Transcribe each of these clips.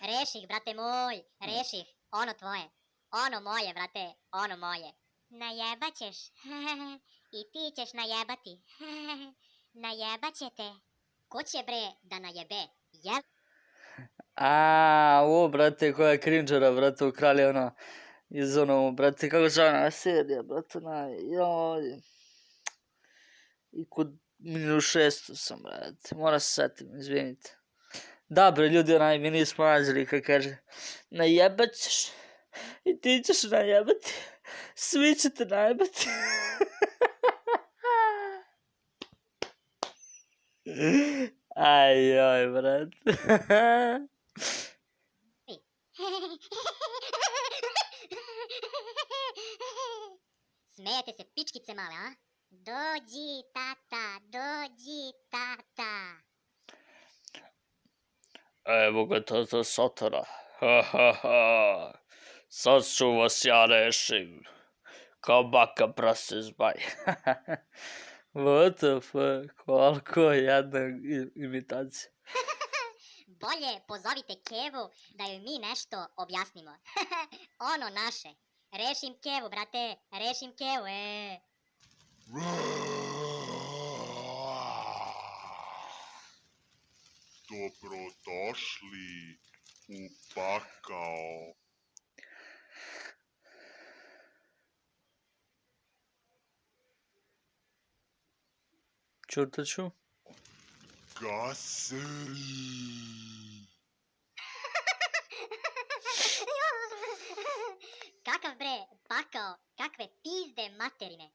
Reših, brate moj, reših. Ono tvoje. Ono moje, brate, ono moje. Najebat ćeš. I ti ćeš najebati. Najebat će te. Ko će bre da najebe? Jel? O, brate, koja crinđera, brate, u kralje, ono, iz ono, brate, kako se ona serija, brate, joj. I kod -600 sam, brate, mora se setim, izvinite. Da, bre, ljudi, mi nismo nađeli, kako kaže, najebat ćeš, i ti ćeš najebati, svi ćete najebati. Joj, brate. Smijete male, a? Dođi, tata, dođi, tata. Evo ga tata Satana. Ha, ha, ha. Sad ću vas ja rešim. Kao baka prase zbaj. What the fuck? Koliko jedna imitacija. Bolje pozovite Kevu da joj mi nešto objasnimo. Ono naše. Rešim Kevu, brate. Rešim Kevu, Dobrodošli u pakao. Čutat ću. Gaseri. Kakav bre, pakao, kakve pizde materine.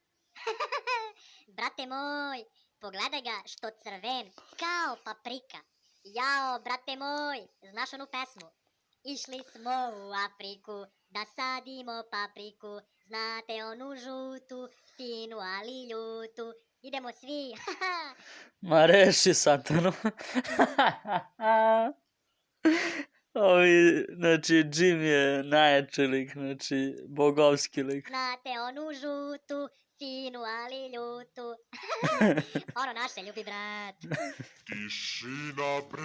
Brate moj, pogledaj ga što crven, kao paprika. Jao, brate moj, znaš onu pesmu? Išli smo u Afriku da sadimo papriku, znate onu žutu, finu ali ljutu. Idemo svi, Ma reši Satanu. Ovi, znači, Jim je najjači lik, znači, bogovski lik. znate onu žutu, finu ali ljutu. Ono naše, ljubi brat. Tišina bre.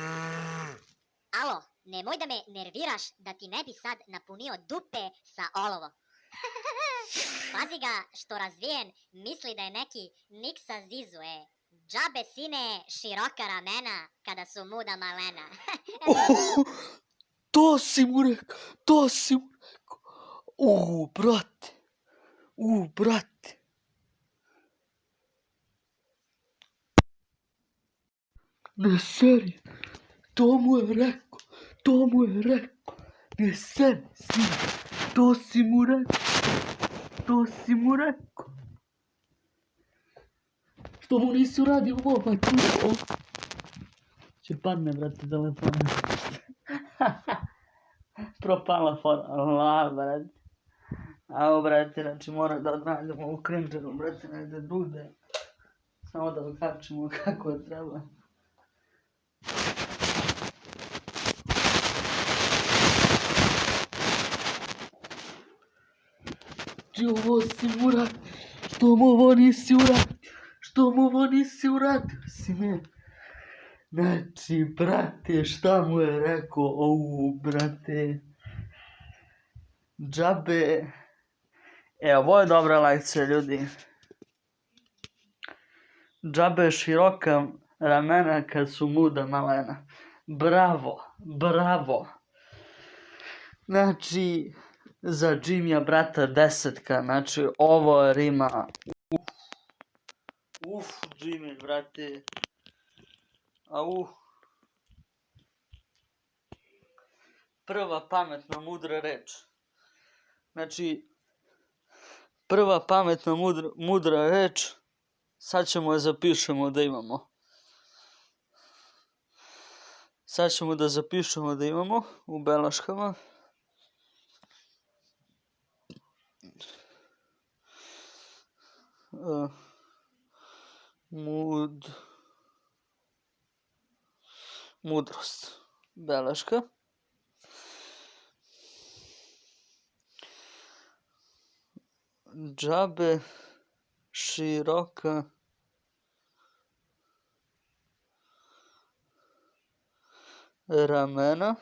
Alo, nemoj da me nerviraš da ti ne bi sad napunio dupe sa olovo. Pazi ga što razvijen misli da je neki Niksa Zizu, Džabe sine, široka ramena kada su muda malena. To si mu rekao, to si mu rekao. Brate, brate. Ne seri, to mu je rekao, ne seri, sine, to si mu rekao. Što mu nisi uradio ovo, pa čuo? Će padne, brate, telefon. Propala fora, brate. Evo, brate, znači mora da odradimo ovu krinđeru, brate, negde drugde. Samo da okačimo kako treba. Ti ovo si mu uradio, što mu ovo nisi uradio, sine. Znači, brate, šta mu je rekao, brate. Džabe. Ovo je dobra lekcija, ljudi. Džabe široka ramena kad su muda malena. Bravo. Znači, za Jimmya brata 10. Znači, ovo rima. Jimmy, brate. Prva pametna, mudra reč. Znači, prva pametna, mudra reč. Sad ćemo je zapišemo da imamo. Sad ćemo da zapišemo da imamo u beleškama. Mudrost. Beleška. Džabe široka ramena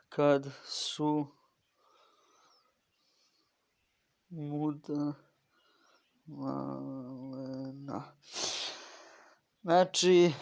kad su muda malena. Znači,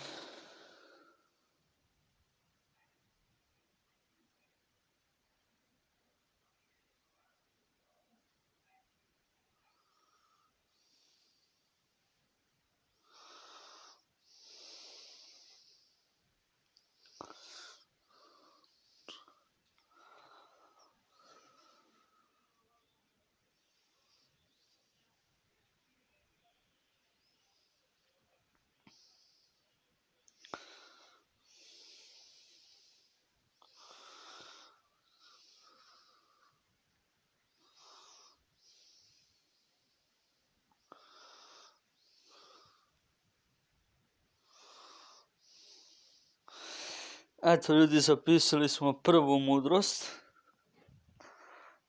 Eto, ljudi, zapisali smo prvu mudrost.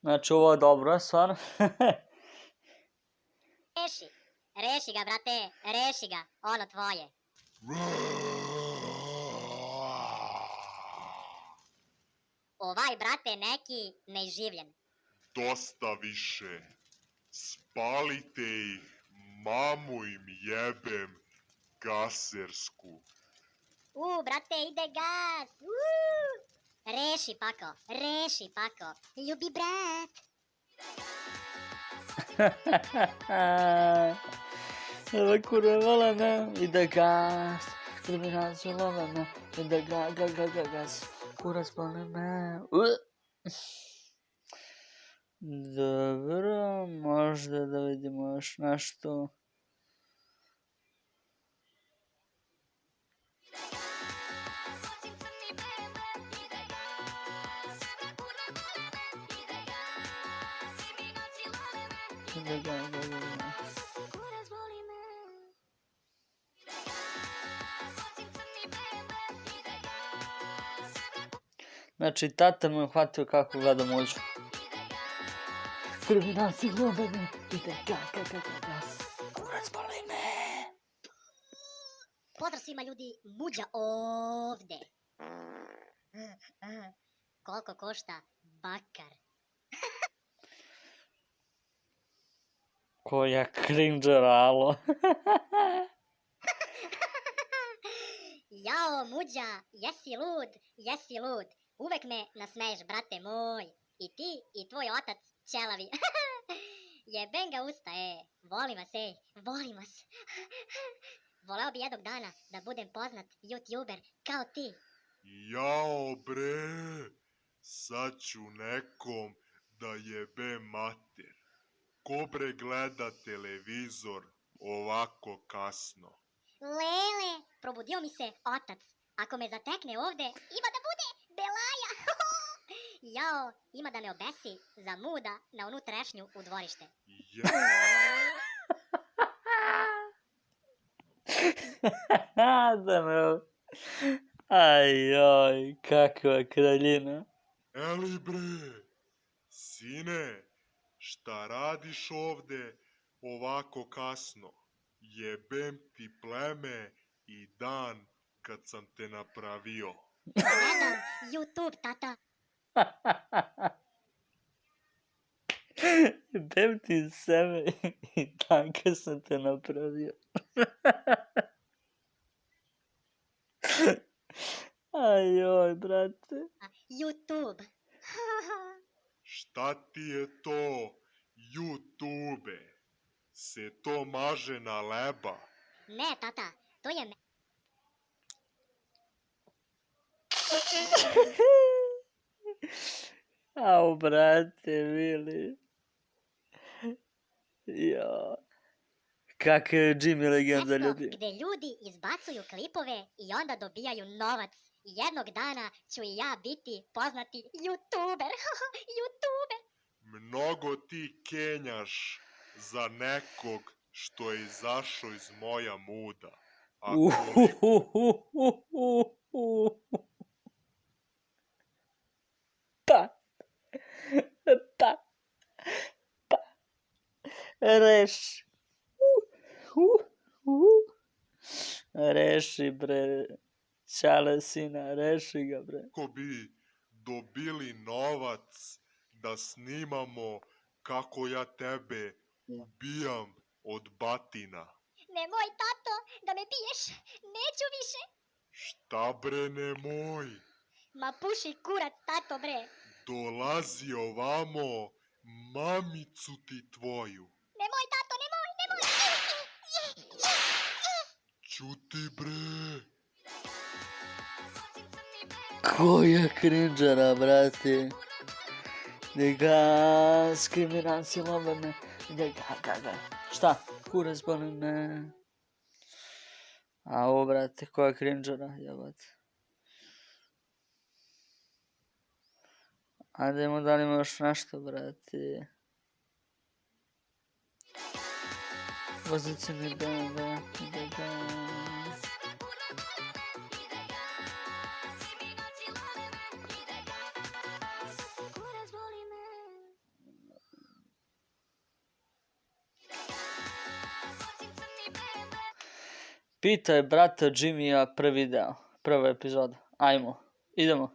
Znači, ovo je dobro, stvarno. Reši. Reši ga, brate. Reši ga. Ono tvoje. Ovaj, brate, neki neživljen. Dosta više. Spalite ih, mamu im jebem gasersku. Brate, ide gas. Reši, Pako. Reši, Pako. Ljubi brat. Ova kurva volena, ide gas. Kriminalci volena, ide gas. Kurac boli me. Dobro, možda da vidimo još nešto. Znači, tata me uhvatio kako gleda muđu. Kriminalci globane, ide gas. Kurac boli me. Pozdrav svima, ljudi. Muđa ovde. Koliko košta bakar? Koja cringe-era, alo. Jao, Muđa, jesi lud. Uvek me nasmeješ, brate moj. I ti i tvoj otac ćelavi. Jebem ga usta, volim vas. Voleo bi jednog dana da budem poznat youtuber kao ti. Jao bre, sad ću nekom da jebem mater. Ko bre gleda televizor ovako kasno? Lele, probudio mi se otac. Ako me zatekne ovde, ima da bude belaja. Jao, ima da me obesi za muda na unutrašnju u dvorište. Da me... Ajoj, kakva kraljina. Eli bre, sine, šta radiš ovde ovako kasno? Jebem ti pleme i dan kad sam te napravio. Gledam YouTube, tata. Jebem ti sebe i dan kad sam te napravio. Ajoj, brate. YouTube. Šta ti je to, YouTube? Se to maže na leba? Ne, tata, to je Au, brate, Vili. Jo. Kak je Jimmy legenda, mesto ljudi. gde ljudi izbacuju klipove i onda dobijaju novac. Jednog dana ću i ja biti poznati YouTuber. YouTuber. Mnogo ti kenjaš za nekog što je izašao iz moja muda. A Pa. Reši. Reši, bre. Čale sina, reši ga, bre. Kako bi dobili novac da snimamo kako ja tebe ubijam od batina? Nemoj, tato, da me biješ. Neću više. Šta bre nemoj? Ma puši kurac, tato, bre. Dolazi ovamo mamicu ti tvoju. Nemoj, tato, nemoj. Ćuti bre. Koja crinđera, brate. Gas, kriminalci love me. Šta? Kurac boli me. A ovo, brate, koja crinđera, jebate. Ajdemo, da li ima još nešto, brate. Vozite mi bebe, Pitaj brata Jimmya prvi deo, prva epizoda. Ajmo, idemo.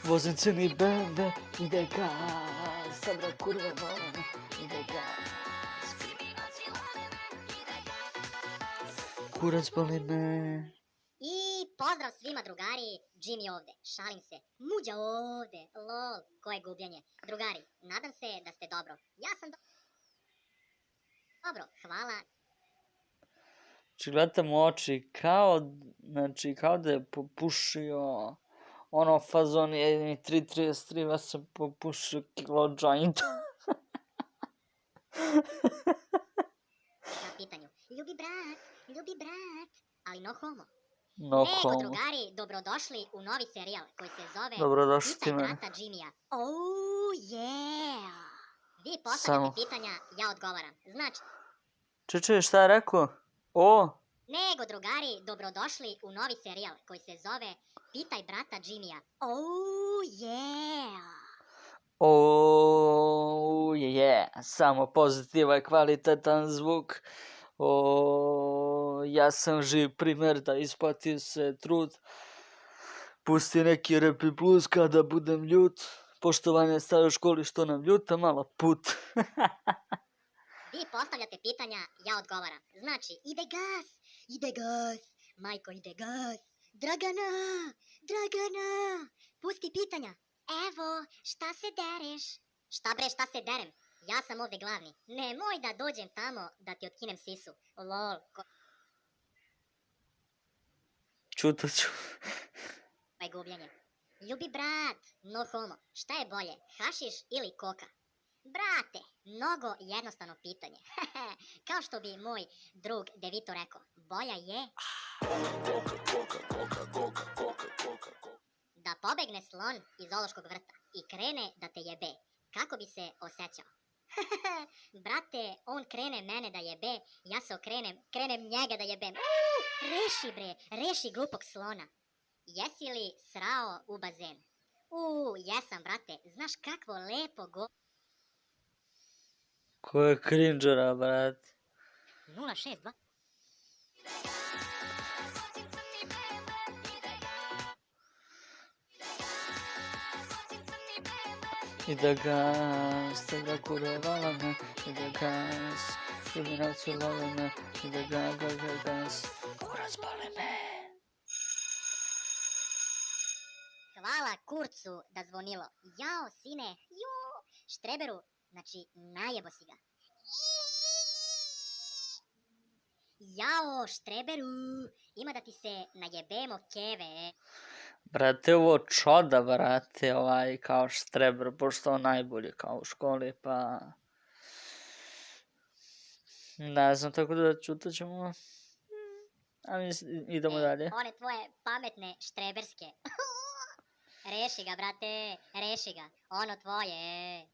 Vozim crni BMW, ide gas, dobra kurva volan, ide gas. Kurac boli me. I pozdrav svima drugari, Jimmy ovde, šalim se, Muđa ovde, lol, koje gubljenje. Drugari, nadam se da ste dobro. Ja sam dobro, hvala. Znači, gledate mu oči kao da je popušio ono fazon jedini 3.33, vas sam popušio kilo jointa. Na pitanju, ljubi brat, ali no homo. No Nego, homo. drugari, dobrodošli u novi serijal koji se zove Dobrodošli ti Pitaj mene. brata Jimmya. Oh yeah! Vi postavljate Samo. pitanja, ja odgovaram. Znači, Čuči, šta je rekao? O, nego, drugari, dobrodošli u novi serijal koji se zove Pitaj brata Jimmya. Oh yeah! oh yeah, samo pozitivan, kvalitetan zvuk. Ja sam živ primer da isplati se trud. Pusti neki rap i blues kada budem ljut. Poštovanje staroj školi što nam ljuta malo put. Vi postavljate pitanja, ja odgovaram. Znači, ide gas, majko ide gas. Dragana, pusti pitanja. Evo, šta se dereš? Šta se derem? Ja sam ovde glavni. Nemoj da dođem tamo da ti otkinem sisu. Lol, Čutat ću. koje gubljenje. Ljubi brat, no homo. Šta je bolje, hašiš ili koka? Brate, mnogo jednostavno pitanje. Kao što bi moj drug Devito rekao, bolja je da pobegne slon iz zoološkog vrta i krene da te jebe. Kako bi se osjećao? Brate, on krene mene da jebe, ja se krenem njega da jebem. Reši glupog slona. Jesi li srao u bazen? Jesam, brate. Znaš kakvo lepo Ko je crinđera, brat? 062. Ide gas, dobra kurva volan, ide gas. Kriminalci vole me, ide gas. Kurac boli me. Hvala kurcu da zvonilo. Jao, sine, štreberu, znači najebo si ga. Jao, štreberu, ima da ti se najebemo keve. Brate, ovo čoda, brate, kao štreber, pošto on najbolji kao u školi, pa... Ne znam, tako da čutat ćemo. A mi idemo dalje. One tvoje pametne štreberske. Reši ga, brate, reši ga. Ono tvoje.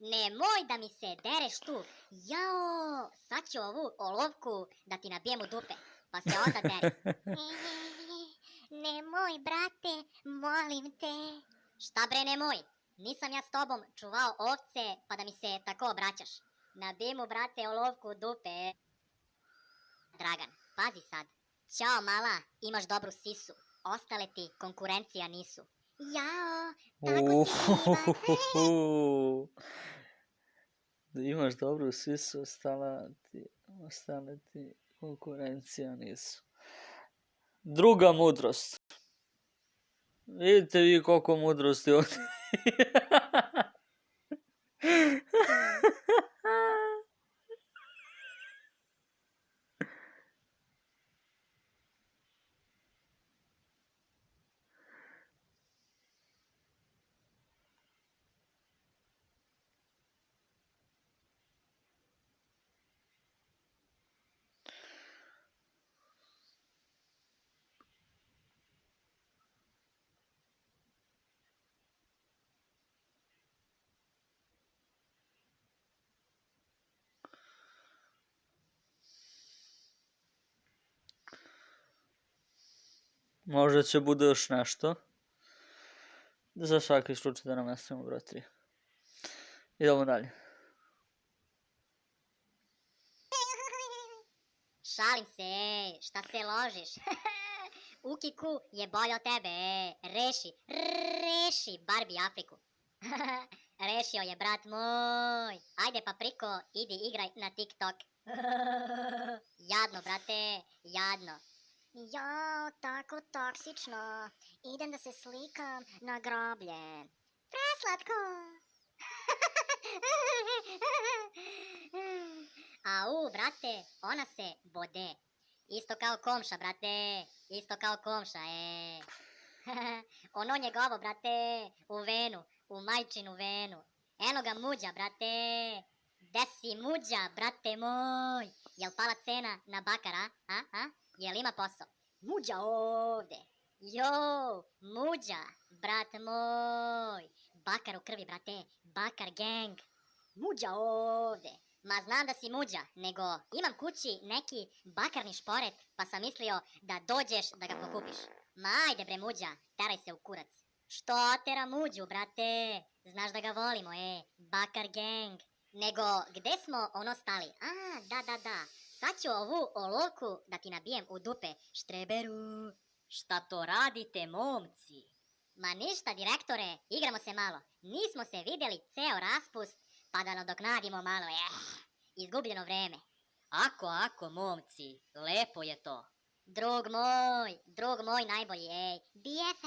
Nemoj da mi se dereš tu. Jao, sad ću ovu olovku da ti nabijem u dupe. Pa se onda deri. Nemoj, brate, molim te. Šta bre nemoj? Nisam ja s tobom čuvao ovce pa da mi se tako obraćaš. Nabijem mu, brate, olovku u dupe. Dragan, pazi sad. Ćao mala, imaš dobru sisu. Ostale ti konkurencija nisu. Jao, tako si divan. Imaš dobru sisu, ostale ti konkurencija nisu. Druga mudrost. Vidite vi koliko mudrosti ovdje. Možda će bude još nešto. Za svaki slučaj da namestimo broj 3. Idemo dalje. Šalim se, šta se ložiš? Ukiku je bolje od tebe, reši Barbie Afriku. Rešio je, brat moj. Ajde papriko, idi igraj na TikTok. Jadno, brate, jadno. Jao, tako toksično. Idem da se slikam na groblje. Preslatko. Au, brate, ona se bode. Isto kao komša, brate. Isto kao komša, Ono njegovo, brate, u venu, u majčinu venu. Eno ga muđa, brate. Gde si muđa, brate moj? Jel pala cena na bakara, a? Jel ima posao? Muđa ovde. Jo, muđa, brat moj. Bakar u krvi, brate. Bakar gang. Muđa ovde. Ma znam da si muđa, nego imam kući neki bakarni šporet, pa sam mislio da dođeš da ga pokupiš. Ma ajde bre muđa, teraj se u kurac. Što tera muđu, brate? Znaš da ga volimo, Bakar gang. Nego, gde smo ono stali? A, da. Sad ću ovu olovku da ti nabijem u dupe, štreberu. Šta to radite, momci? Ma ništa, direktore, igramo se malo. Nismo se vidjeli ceo raspust, pa da nadoknadimo malo, izgubljeno vreme. Ako, momci, lepo je to. Drug moj najbolji, BFF.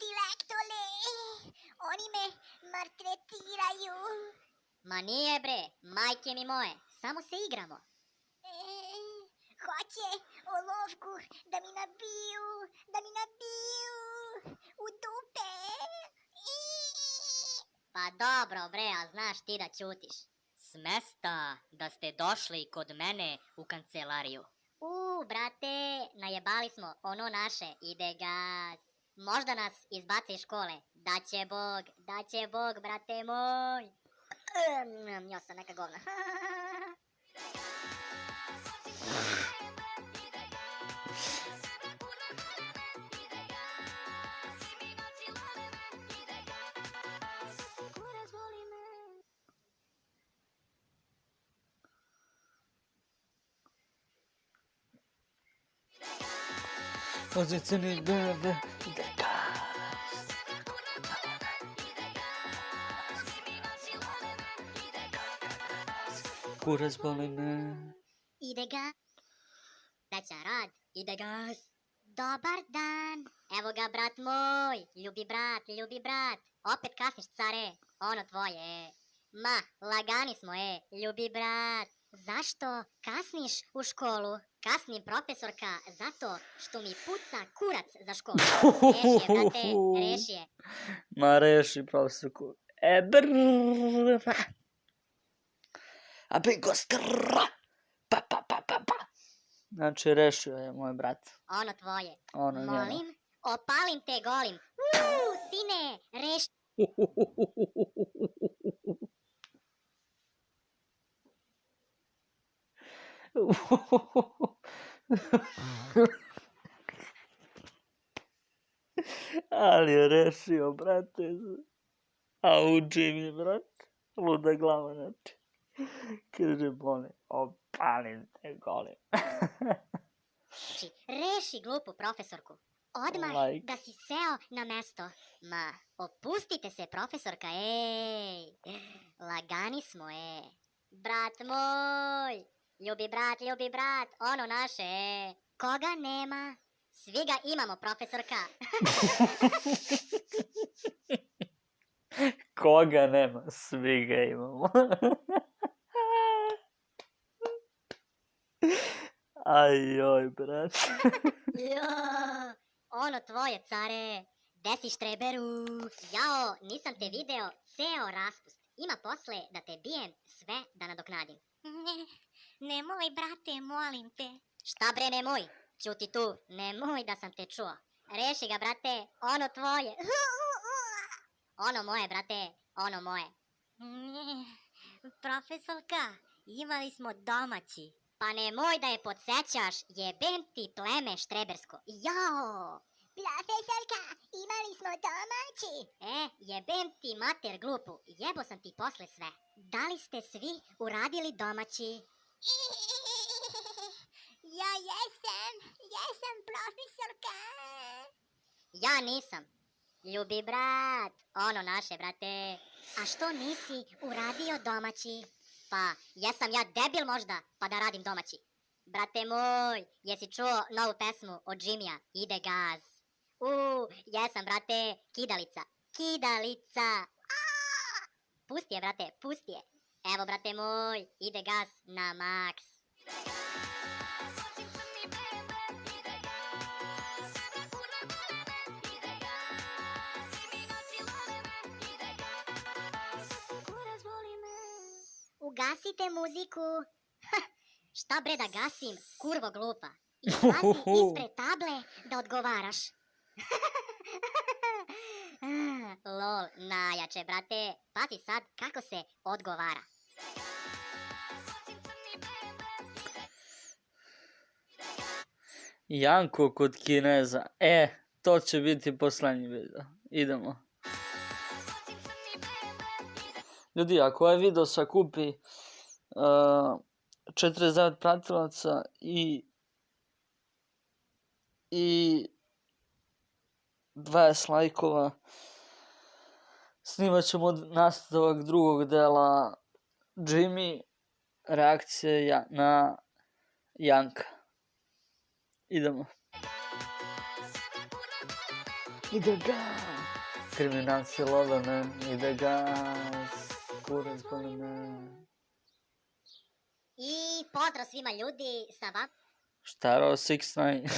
Direktore, oni me maltretiraju. Ma nije bre, majke mi moje, samo se igramo. Hoće olovku da mi nabiju u dupe. Pa dobro bre, a znaš ti da ćutiš. Smesta da ste došli kod mene u kancelariju. Brate, najebali smo ono naše, ide gas. Možda nas izbaci iz škole. Daće Bog, brate moj. Njao sam neka govna. Pozicini bebe, ide gas. Kurac boli me. Ide gas. Treća rad, ide gas. Dobar dan. Evo ga, brat moj. Ljubi brat. Opet kasniš, care. Ono tvoje. Ma, lagani smo, ljubi brat. Zašto kasniš u školu? Kasni profesorka zato što mi puca kurac za školu. Reši je. Ma reši profesorku. Brrrr. A bigo skrrrr. Pa. Znači rešio je moj brat. Ono tvoje. Ono njeno. Molim, opalim te golim. Sine, reši. Ali je rešio, brate. A uči mi, brate. Luda glava, znači. Kaže, boli, opalim te golim. Znači, reši glupu profesorku. Odmah da si seo na mesto. Ma, opustite se, profesorka, Lagani smo, Brat moj. Ljubi brat, ono naše, Koga nema? Svi ga imamo, profesorka. Koga nema? Svi ga imamo. Ajoj, brat. Ono tvoje, care. Gde si, štreberu? Jao, nisam te video ceo raspust. Ima posle da te bijem sve da nadoknadim. Nemoj, brate, molim te. Šta bre, nemoj? Ćuti tu, nemoj da sam te čuo. Reši ga, brate, ono tvoje. Ono moje, brate, ono moje. Profesorka, imali smo domaći. Pa nemoj da je podsećaš, jebem ti pleme štrebersko. Jao, Profesorka, imali smo domaći. Jebem ti mater glupu, jebo sam ti posle sve. Da li ste svi uradili domaći? Ja jesam profesorka. Ja nisam. Ljubi brat, ono naše brate. A što nisi uradio domaći? Pa, jesam ja debil možda, pa da radim domaći. Brate moj, jesi čuo novu pesmu od Jimmya, Ide gaz? Jesam brate, kidalica. Kidalica. Pusti je brate, pusti je. Evo brate moj, ide gaz na maks. Ugasite muziku. Šta bre da gasim, kurvo glupa. Izlazi ispred table da odgovaraš. Lol, najjače brate. Pazi sad kako se odgovara. Janko kod Kineza. To će biti poslednji video. Idemo. Ljudi, ako ovaj video sakupi 49 pratilaca i 20 lajkova, snimat ćemo nastavak drugog dela Jimmy, reakcije na Janka. Idemo. Ide gaz, kriminalci love me, ide gaz, kurac boli me. I pozdrav svima ljudi, sa vam. Štaro 6ix9ine.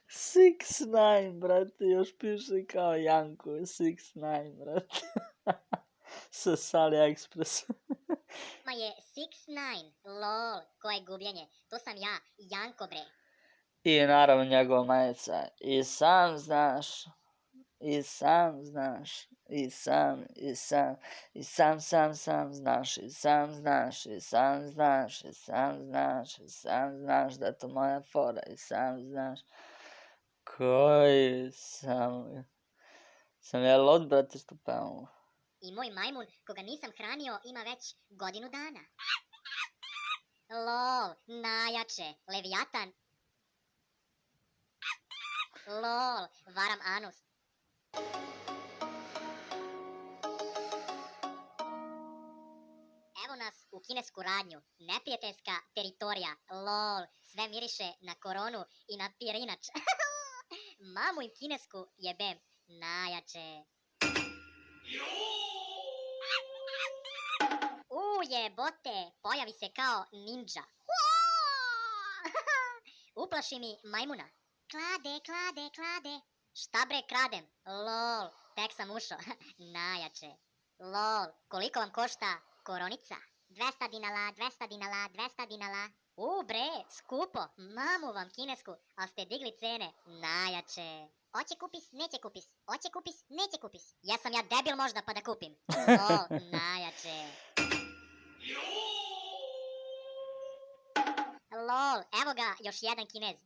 6ix9ine, brate, još piše kao Janko, 6ix9ine, brate. Sa AliExpress. Ma je 6ix9ine, lol, koje gubljenje, to sam ja, Janko bre. I naravno njegova majica, i sam znaš, i sam znaš, i sam znaš, i sam znaš, i sam znaš da je to moja fora, i sam znaš, koji sam ja lod, brate, što pevam. I moj majmun, koga nisam hranio, ima već godinu dana. Lol, najjače, Leviatan. Lol, varam anus. Evo nas u kinesku radnju, neprijateljska teritorija, lol, sve miriše na koronu i na pirinač. Mamu im kinesku jebem, najjače. Jebote, pojavi se kao ninja. Uplaši mi majmuna. Klade. Šta bre kradem? Lol, tek sam ušao. Najjače. Lol, koliko vam košta koronica? 200 dinala. Bre, skupo. Mamu vam kinesku, ali ste digli cene. Najjače. Oće kupis, neće kupis. Jesam ja debil možda pa da kupim. Lol, najjače. Lol, evo ga još jedan Kinez.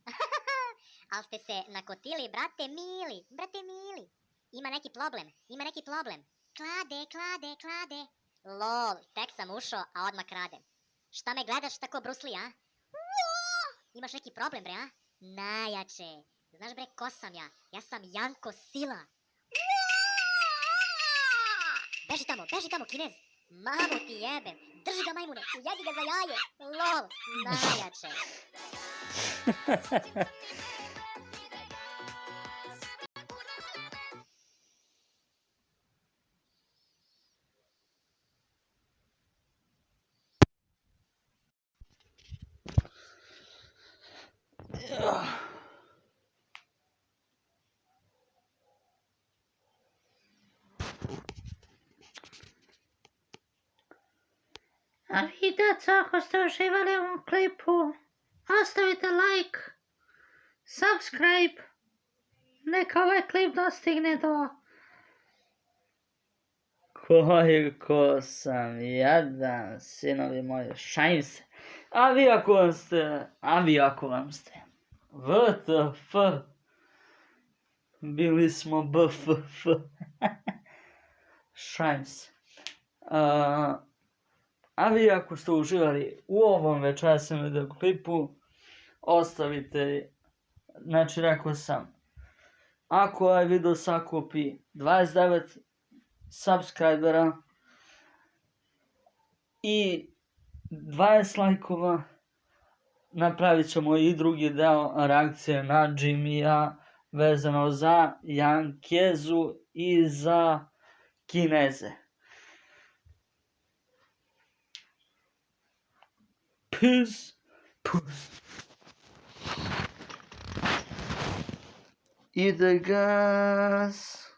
Al ste se nakotili, brate mili. Ima neki problem. Klade. Lol, tek sam ušao, a odmah kradem. Šta me gledaš tako brusli, a? Imaš neki problem, bre, a? Najjače. Znaš bre, ko sam ja? Ja sam Janko Sila. Beži tamo, Kinez. Mamu ti jebem. Drži ga majmune, ujedi ga za jaje. Lol, najjače. A vi djeca, ako ste uživali u ovom klipu, ostavite like, subscribe, neka ovaj klip dostigne do... Koliko sam jadan, sinovi moji, šajim se. A vi ako vam ste, WTF, bili smo BFF, šalim se. A vi ako ste uživali u ovom večerašnjem videoklipu, ostavite, znači rekao sam, ako ovaj video sakupi 29 subscribera i 20 lajkova, napravit ćemo i drugi deo reakcije na Jimmya vezano za Jankezu i za Kineze. Peace. Ide gas.